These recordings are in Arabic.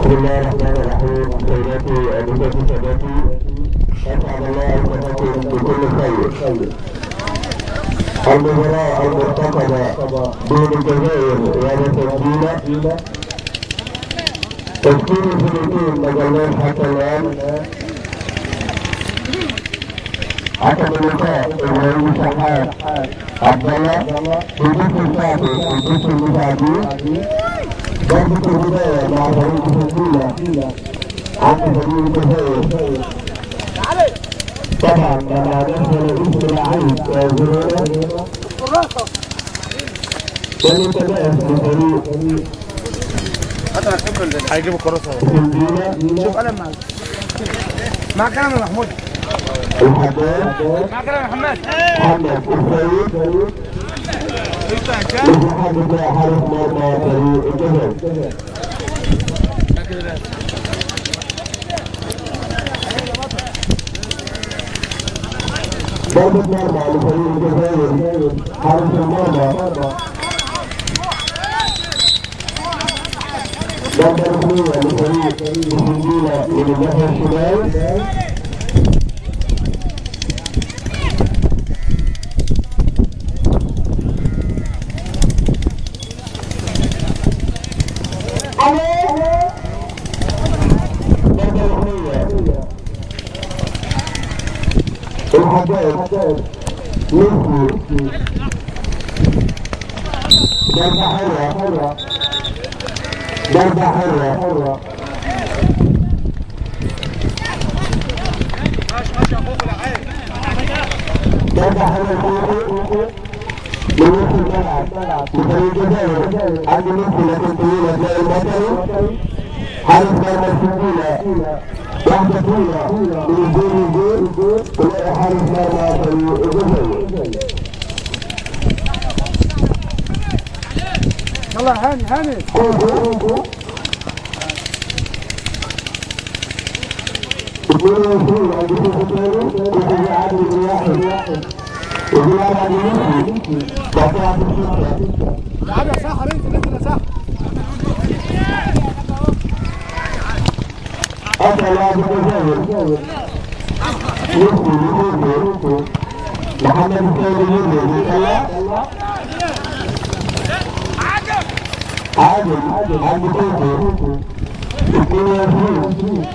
بسم الله الرحمن الرحيم. سيداتي أنساتي سادتي، أسعد الله أوقاتكم بكل خير. المباراة المرتقبة بين الجزائر وفلسطين، تشكيل الفلبين مجلات حتى الآن. حكم اللقاء إبراهيم شحات عبد الله بالجسم السابق والجسم المساعدين. ضربة البداية مع فريق فلسطين عند فريق الجزائر. طبعا لما نزل اسم اللعيب زريرة والانتباه لفريق هيجيبوا كراسة. شوف قلم مع كلام يا محمود. الحداد مع كلام يا محمد. محمد السيد محمد حارس مرمى فريق الجزائر. ضربة مرمى لفريق الجزائر، حارس المرمى. ضربة ركنية لفريق السنجيلة من الناحية الشمال. الحداد يمشي ضربة حرة. ضربة حرة. ضربة حرة من نص الملعب لفريق الجزائر. عند نص لكن طويلة تلاقي البطل حارس مرمى السنجيلة. واحدة طويلة من الجول تلاقي حارس مرمى فريق الجزائر. يلا هاني كوكو 22 عند الشوط الثاني. كوكو بيعادل بالواحد وبيلعب على اليمين. قطعت الشوطة. لعب يا ساحر، انت يا ساحر. أتى لاعب الجزائر يوسف محمد السيد يوسف عادل عند كوكو 22.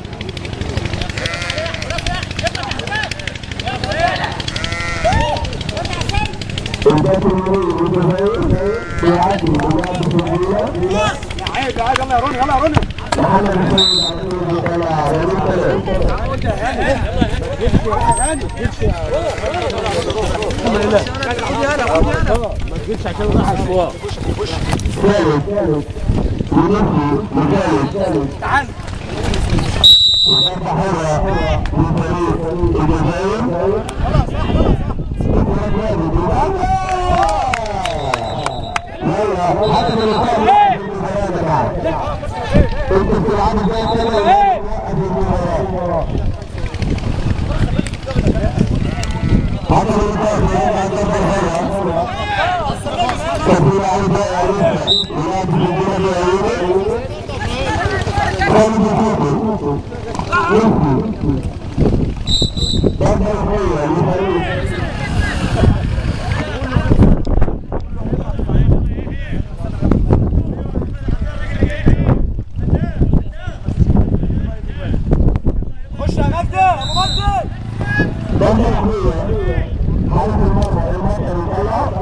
الباقي المريض الجزائر بيعدي بلعب السنجيلة. عيب يلا يا روني يلا يا روني. محمد السيد طلع هاني ما تجيبش عشان راح السواق. ثالث تعال. ضربة حرة لفريق الجزائر. حكم اللقاء انت بتلعبوا زي كده. حكم اللقاء بيلعب ضربة حرة. تسويق عودة يلعب بالجولة بعيونة. خالد كوكو ضربة ركنية لفريق ضربة ركنية. حارس المرمى المصري طلع في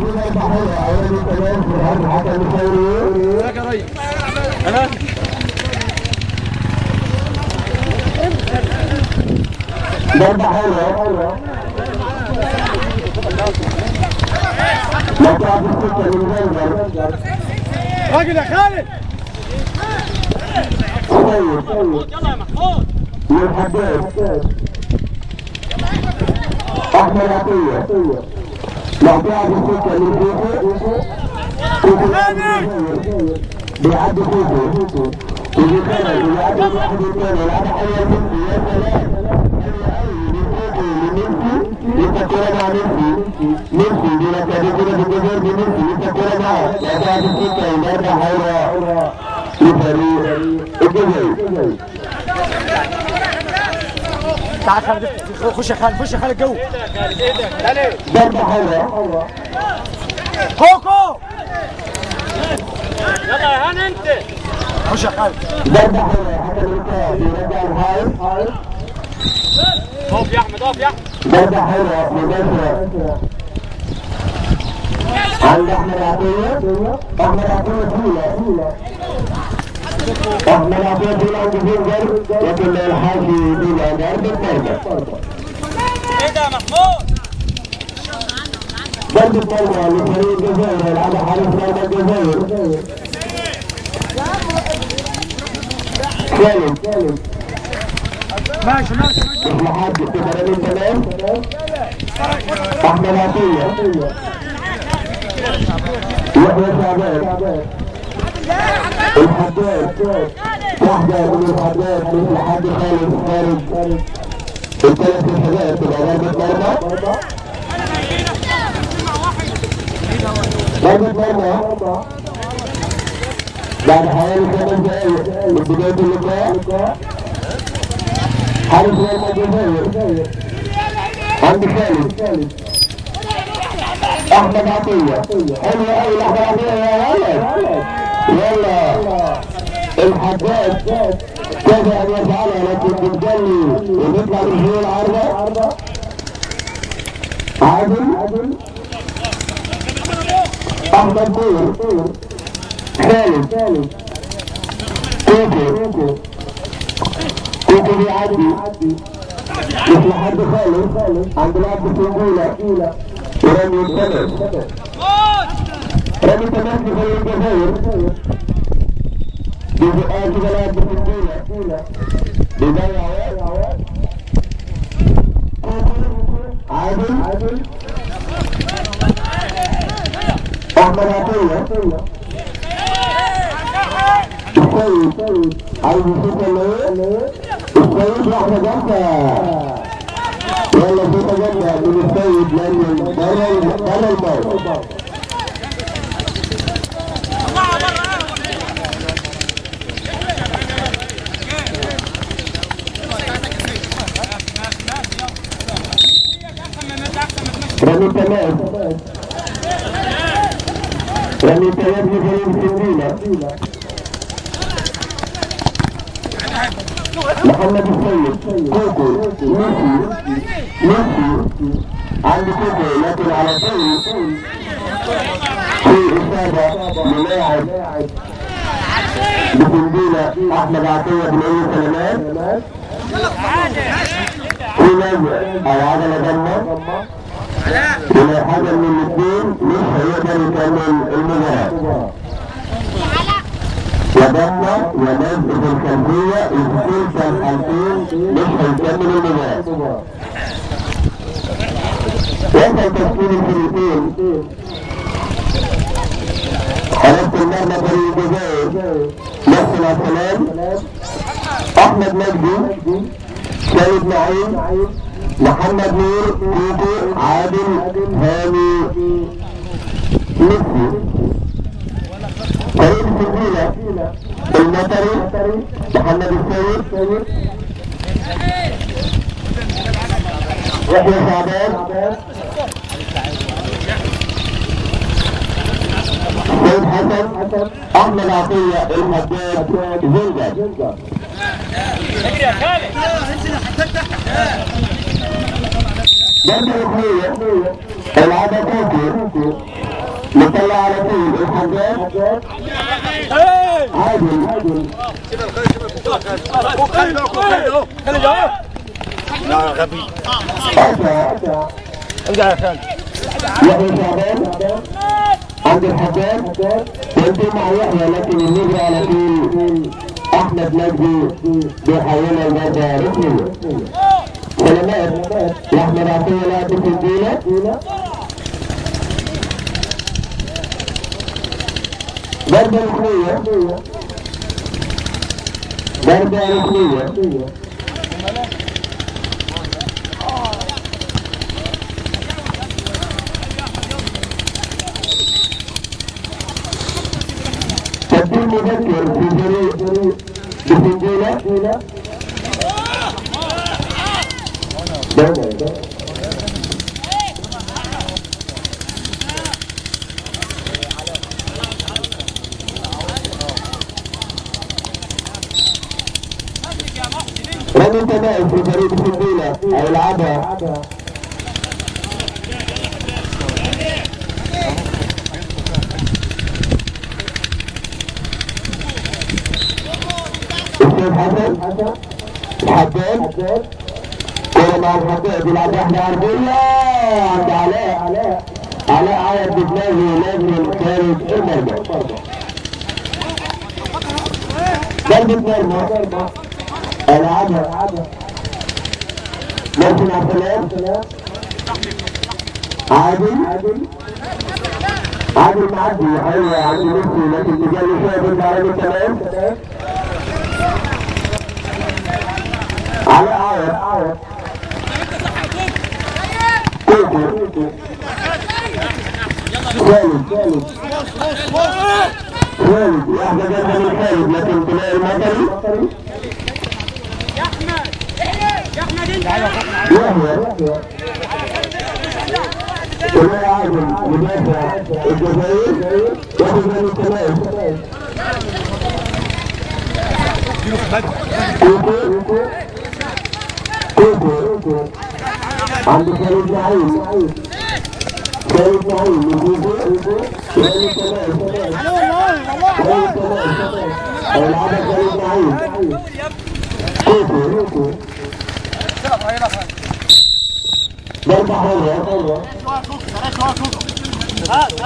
ضربة حرة أولاد التمام في الهجم الحكم الثوري. ازيك يا ريس؟ انا ضربة حرة مقطع بالسكة من زنجر. راجل يا خالد. سيد يلا يا محمود. من حداد أحمد عطية. مقطع بالسكة من كوكو. بيعدي كوكو يجي خالد بيعدي واحد الثاني. يلعب حلوة بنتي. يا سلام. حلوة قوي من كوكو من بنتي. الكورة مع ميسي دي لك هذه كرة الجزائر بميسي لسه الكورة معه يعطيها بالسكة ويرجع حولها لفريق الجزائر. تعال خالد خش يا خالد خش يا خالد جو. ضربة حرة كوكو يلا يا هاني انت خش يا خالد. ضربة حرة حتى الركاب يرجع الحارس. اقف يا احمد اقف يا احمد. ضربة حرة مباشرة عند أحمد عطية. أحمد عطية طويلة أحمد عطية طويلة عند فينجر لكن الحاشي طويلة ضربة مرمى. ايه ده يا محمود؟ ضربة مرمى لفريق الجزائر يلعبها حارس مرمى الجزائر. سالم ماشي لحد التمرين تمام. أحمد عطية يحيى شعبان الحداد واحدة من الحداد مثل حد خالد خارج الثلاث الحداد تبقى ضربة مرمى. ضربة مرمى بعد حوالي 5 دقايق من بداية اللقاء. حارس مرمى الجزائر عند خالد. أحمد عطية حلوة أوي أحمد عطية يا ولد. يلا الحداد كاد أن يفعلها لكن بتجلي وبيطلع من العارضة. عادل أحمد نور خالد كوكو بيعدي مثل حد خالد عند لعبة الجولة ورمي التماس. رمي التماس بفريق الجزائر بيزقها كده لعبة الجولة بيضيع وقت. عادل أحمد عطية السيد عايز يشوف ولا ايه؟ السيد واحدة جامدة. يلا شوطة جامدة من السيد لأن بره الموت. رمي التماس لفريق السندينة. محمد السيد كوكو ميسي عند كوكو لكن على طول في إصابة للاعب بسندينة أحمد عطية بن أي سلامات. في نزع أو عضلة ضمة ولا حاجة من الاثنين مش هيقدر يكمل المباراة. وضمة ونزع في الخلفية في كلتا الحالتين مش هيكمل المباراة. وصل تشكيل الفريقين. حراسة المرمى فريق الجزائر محسن عبد السلام أحمد مجدي سيد نعيم محمد نور كوكو عادل هاني ميسي. فريق السندينة المطري محمد السيد يحيى شعبان سيد حسن أحمد عطية الحداد زنجر. ضربة ركنية العبها كوكو مطلع على طول الحداد عادل لا غبي ارجع يا خالد. يحيى شعبان عند الحداد ينتهي مع يحيى لكن النجرة على طول احمد مجدي بيحولها لضربة ركنية. سلامات لاحمد عطية لاعب السندينة. ضربة ركنية المذكر في فريق بسنجيلة رمي تمائم في فريق بسنجيلة هيلعبها حسن الحداد كرة مع الحداد يلعب واحدة عرضية عند علاء عيط بدماغه لازم كانت المرمى ضربة مرمى العبها محسن عبد السلام عادل معدي ايوه عند ميسي لكن تجاري شويه بيرجع على التمام على عاير كوكو خالد واحدة جنبها من خالد لكن تلاقي المطري يا احمد يحيى عادل مدافع الجزائر ياخذ من التمام كوكو عند خالد نعيم يجيبه خالد تمام هيلعبها خالد نعيم كوكو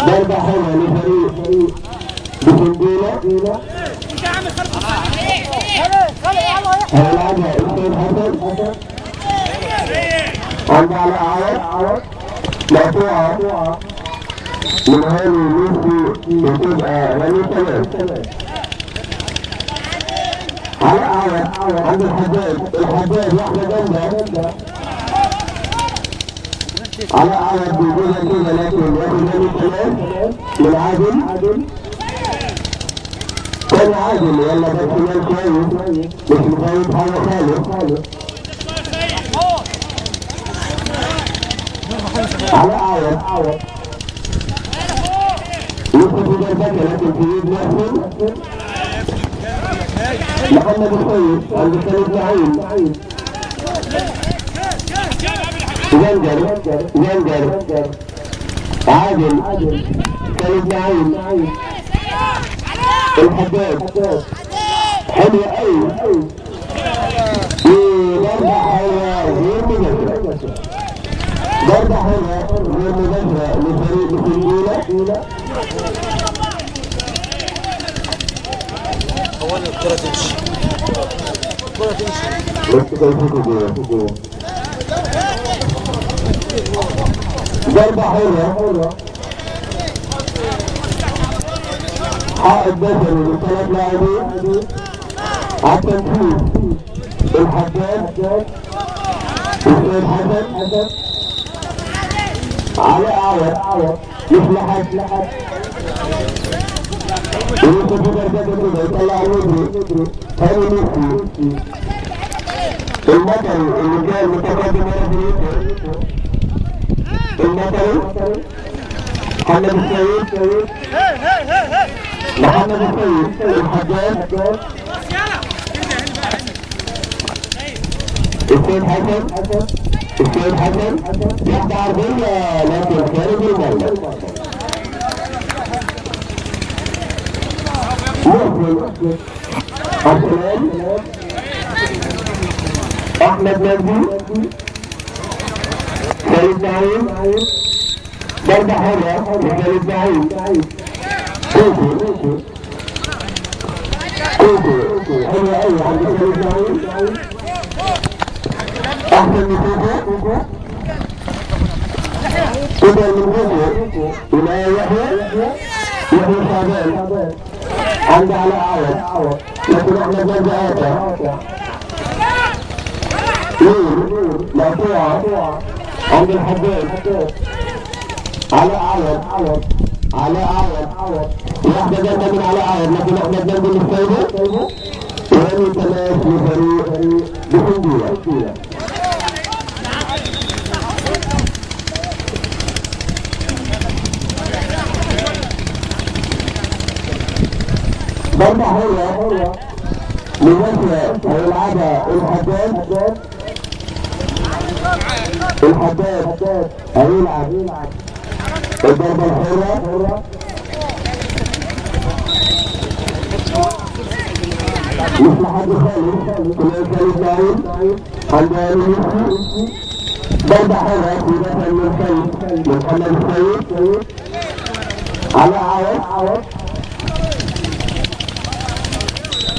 ضربة حلوة لفريق بسنديلة هيلعبها إسماعيل حسن عند على عوض مقطوعة من هاني ميسي وتبقى غني تمام على عوض عند الحداد واحدة جنبها على عوض بيجيبها كده لكن ياخد غني تمام من عادل كان عادل يلا بس كمان كويس مش مفاوض حاجة خالص على عوض يوسف جنبك لكن تريد يحسن محمد السيد عند خالد نعيم زنجر عادل خالد نعيم الحداد حلوة أوي ضربة حلوة غير مباشرة لفريق بسنجيلة اولا الكرة تمشي ضربة حلوة حائط بشري لثلاث لاعبين على التنفيذ الحداد حسن على عوض يفلحك يوسف يبرزك كده يطلع الوجه هاني ميسي المطري اللي كان متقدم ورا فريقه المطري محمد السيد الحجاج السيد حسن يحضر عرضية لكن خارج المرمى محسن أحمد نجدي خالد نعيم ضربة حرة لخالد نعيم كوكو حلوة أوي عند خالد نعيم أحسن من كوكو كبر من كوكو إلى يحيى شعبان عند على عوض لكن احنا جنبها نور مقطوعة عند الحداد على عوض على عوض واحدة جنة من على عوض لكن احنا بننزل السيدة ورمي تماس لفريق بسندية ضربة حلوة لمثل هيلعبها الحداد هيلعب الضربة الحرة مش لحد خالص كمان خالد نعيم حمدان يوسف ضربة حرة في دفع من خالد محمد السيد على عوض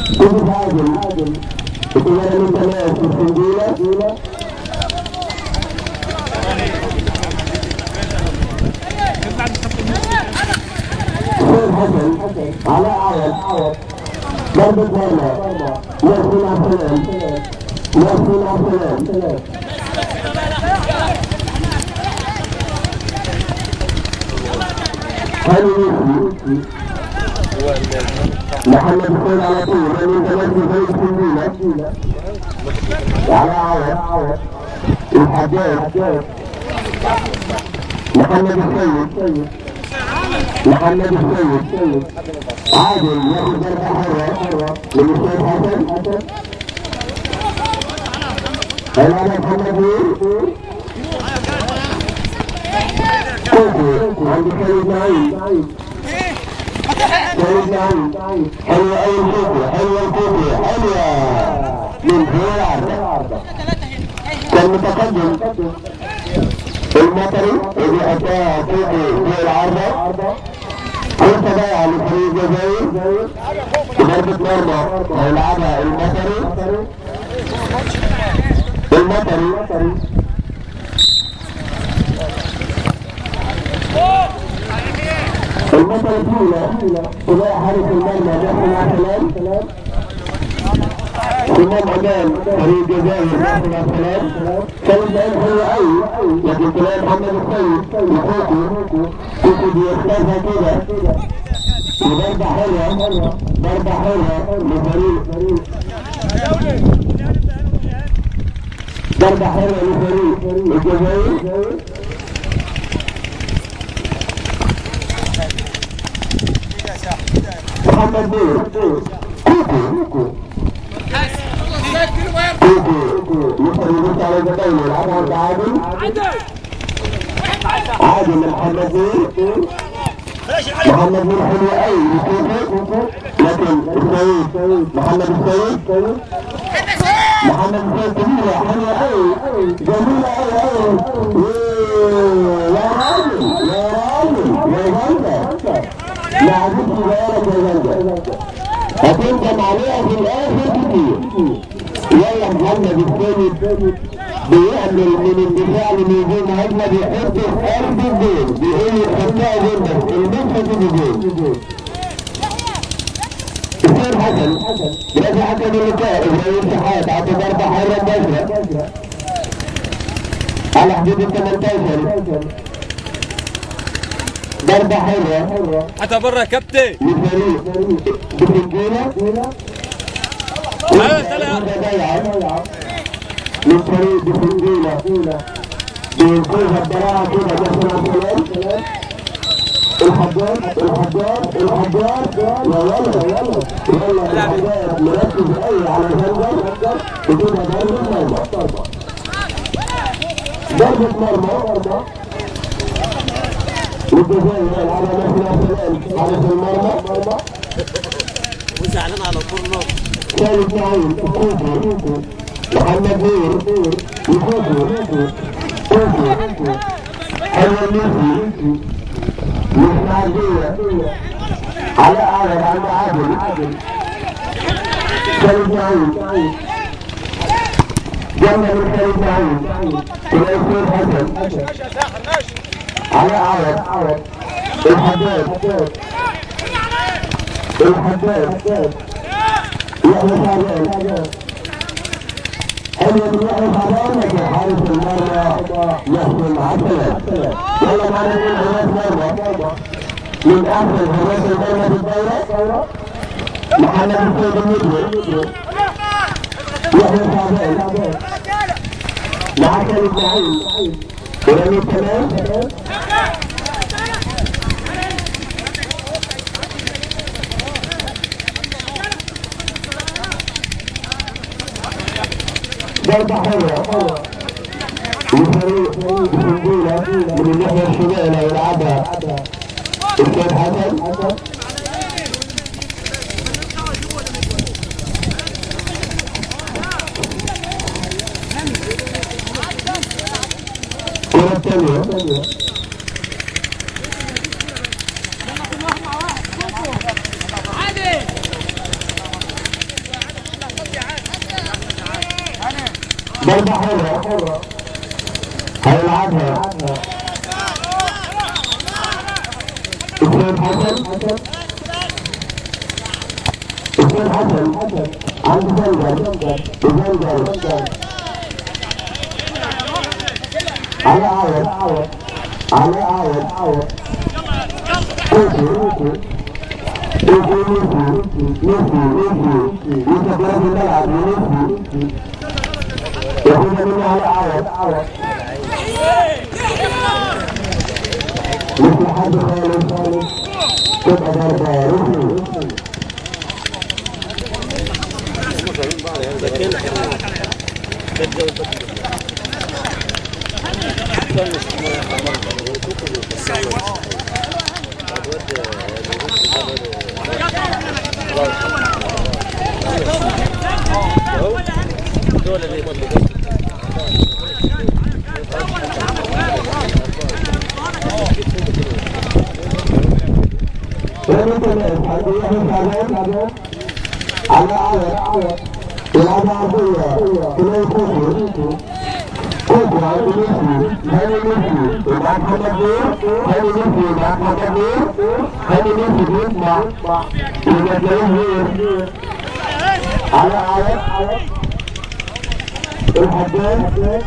كيف عادل بتغير من تماس في السنديلة حسن على عوض ضربة مرمى ياسين عبد محمد السيد على طول من تمثل فريق السنديلة على عوض الحداد محمد السيد عادل ياخد ضربة حرة للأستاذ حسن هيلعب محمد نور كوكو عند خالد نعيم حلوة أي الكوكو حلوة من فوق العرضة كان متقدم المطري اللي أتاه كوكو فوق العرضة فرصة ضايعة لفريق الجزائر ضربة مرمى هيلعبها المطري طويلة تلاقي حارس المرمى داخل على سلام سلام أمان فريق الجزائر داخل على سلام كان البعيد حلو قوي لكن تلاقي محمد السيد كوكو بيختارها كده وضربة حلوة لفريق الجزائر محمد نور كوكو يقدر يبص على الزمايل يلعبها عادل محمد نور حلو قوي لكوكو لكن السيد محمد السيد كبيرة حلوة قوي جميلة قوي يا راجل يا عزيز صغيرة هتندم عليها في الآخر كتير يلا محمد السيد بيعمل من الدفاع لميزين هجمة بيحط في قلب الجول بيقول يحطها جول بس المنفذ الجول السيد حسن برافو حكم اللقاء ابراهيم شحات عطى ضربة حرة مباشرة على حدود ال 18 ضربة حلوة حتى برا كابتن لفريق بسنجيلة من فريق بسنجيلة بينقلها ببراعة كده جسنا سلام الحجاج يلا الحجاج مركز قوي على الهنجر وكده ضربة مرمى والجزائر يلعبها مثل سلام على المرمى وزعلان على طول خالد نعيم كوكو محمد نور كوكو حلو الميسي الإسماعيلية على عادل خالد نعيم جنة من خالد نعيم الأستاذ حسن على عوض الحداد يحيى شعبان حلو من يحيى شعبان لكن حارس المرمى يحسن عسلا يلا معنا من حراس مرمى من أحسن حراس المرمى في الدورة محمد السيد المدني يحيى شعبان لحسن إسماعيل ورمي تمام ضربة حرة لفريق الجولة من الناحية الشمالية يلعبها السيد حسن الكرة الثانية ضربة حرة هيلعبها السيد حسن عند زنجر على عوض كوكو يتبقى في الملعب ياخدها منه على عوض مثل حد خالص تبقى ضربة ركني على عوض يلعبها عرضية تلاقي كوكو عند ميسي هاني ميسي مع محمد نور هاني ميسي مع محمد نور هاني ميسي بيطلع يبقى تلاقيه على عوض الحداد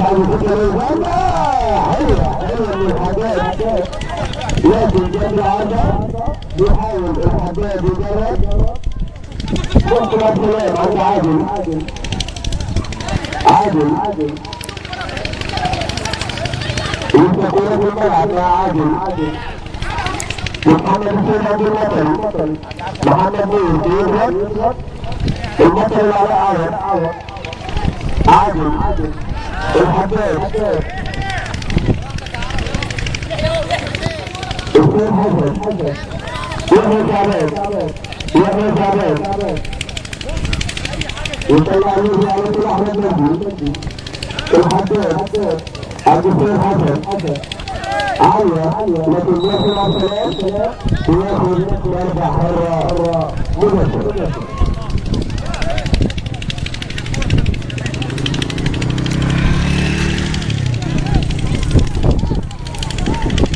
عايز يفكر الغربة حلوة من الحداد لكن جاب العادة بيحاول الحداد يجرب ممكن السلام عند عادل لسه كورة في الملعب يا عادل محمد السيد عبد المطر محمد نور بيضرب المطر على عادل الحداد السيد حسن يحيى شعبان يطلع عليه على طول احمد مجدي الحداد عبد السيد حسن عالية لكن ياخذ على السلام وياخذ ضربة حرة مباشرة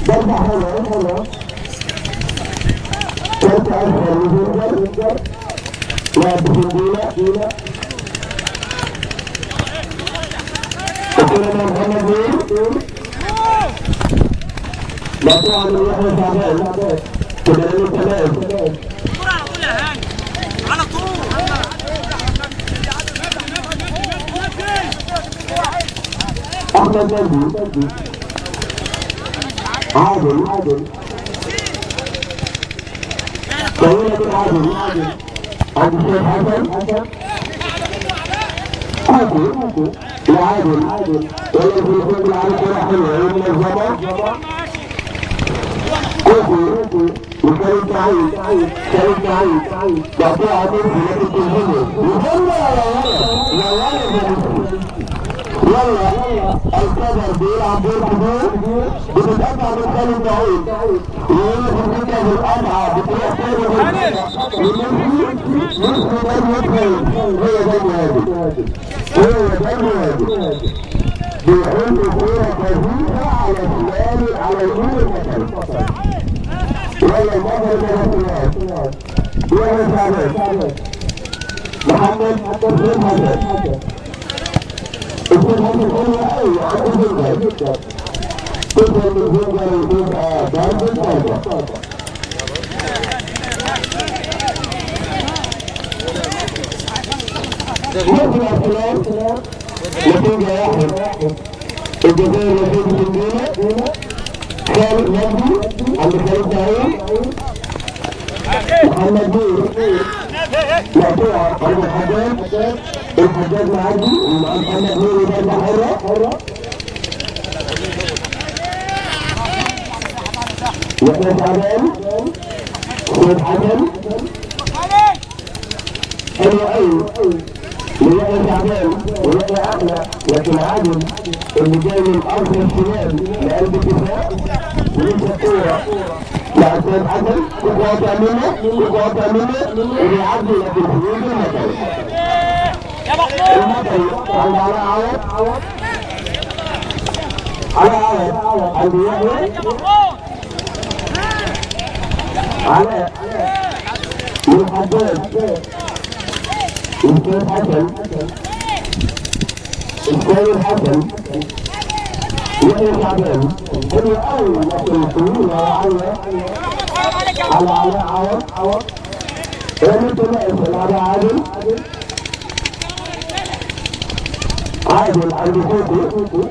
ضربة حرة كانت أشهر لزنجر لاعب بسنديلة وكلنا محمد نور مقطوعة من يحيى شعبان كلنا من تمام على طول أحمد مجدي عادل طويلة عادل عبد السيد حسن عادل والذي يقول على كرة حلوة منظمة كوكو وكريم سعيد مقطوعة منه لكن تنهزم يلا الكبر بيلعب دور كبير بتتقطع من كريم سعيد ويقول لك انت في القطعة بتروح تاني نص دم يدخل هي دم هادي بيحل كورة كثيرة على شمال على يمين البطل يلا البطل ثلاثيات يلا شعبان محمد السيد حسن حلوة أوي عنده جدا تدخل الزوجة وتبقى ضرب الضربة. مثل الخلاف نتيجة واحد الجزائر نتيجة الدولة خالد نجدي عند خالد داوود محمد بيه مقطوعة عند الحجاج معدي ومع محمد بيه يبقى حرة يحيى شعبان سيد حسن حلو قوي ويحيى شعبان ويحيى احلى لكن عادل اللي جاي من ارض الشمال لقلب الدفاع ولسه الكوره مع سيد حسن وقاطع منه اللي يعدي لكن في يد المطر عند علاء عوض عند يحيى علاء من حجاج السيد حسن يحيى شعبان حلو قوي لكن طويل على علاء عوض رمي تناقص على عادل عند كوكو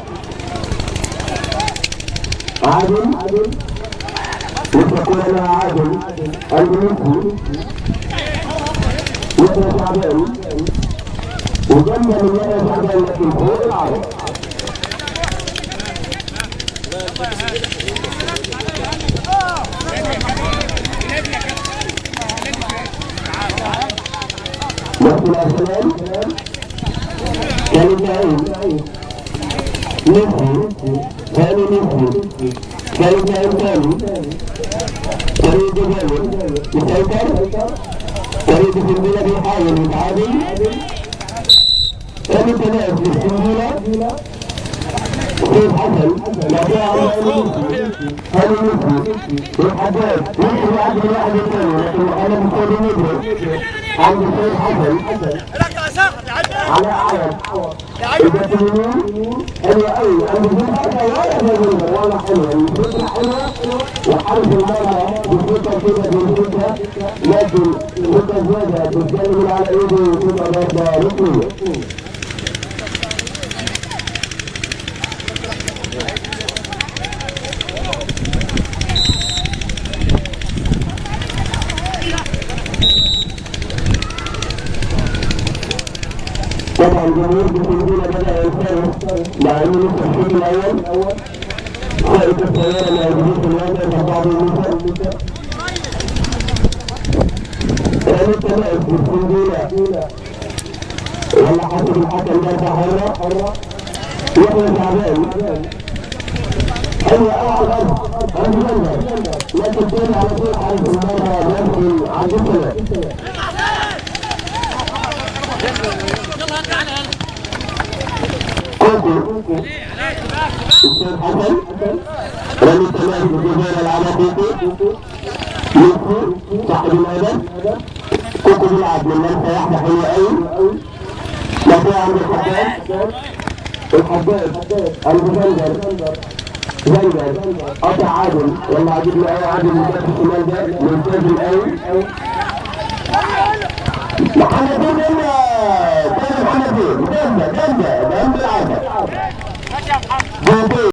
عادل وتكون لها عادل المنسي يحيى شعبان وجنب من يحيى شعبان لكن فوق العرض مثل الخلال كان النعيم نفسي ثاني نفسي كان النعيم ثاني فريد جبل يسيطر فريد السنديلة بيحاول يتعادل رمي تناقص للسنديلة سيد حسن مقطوعة هاني نفسي والحجاج يمكن يعدي الواحد الثاني لكن محمد مصطفى نجري عند سيد حسن على يبقى في اليمين حلوة قوي عند الفرقة والله حلوة الفكرة حلوة وحارس المرمى بالفكرة كده بالفكرة لكن فكرة زيادة بتتكلم على ايده وتبقى ضربة ركنية طبعا الجمهور بالسنديلة بدأ ينصرف مع انه لسه الشوط الاول سائق السيارة موجودين في الواقع مع بعض النساء رمي التناقص بالسنديلة ولا حسب الحكم ضربة حرة يحيى شعبان حلوة قوي على الارض جنبه لكن تاني على طول حارس المرمى يمكن عند السنة كوكو السيد حسن رمي التناقص بالجزائر العالم كوكو يوسف صاحب الادب كوكو بيلعب من لمسه واحده حلوه قوي مقطوعه عند الحجاج زنجر قطع عادل والله عجبني قوي عادل من كاس الشمال ده ممتاز قوي محمد بن محمد بن جنبه العرض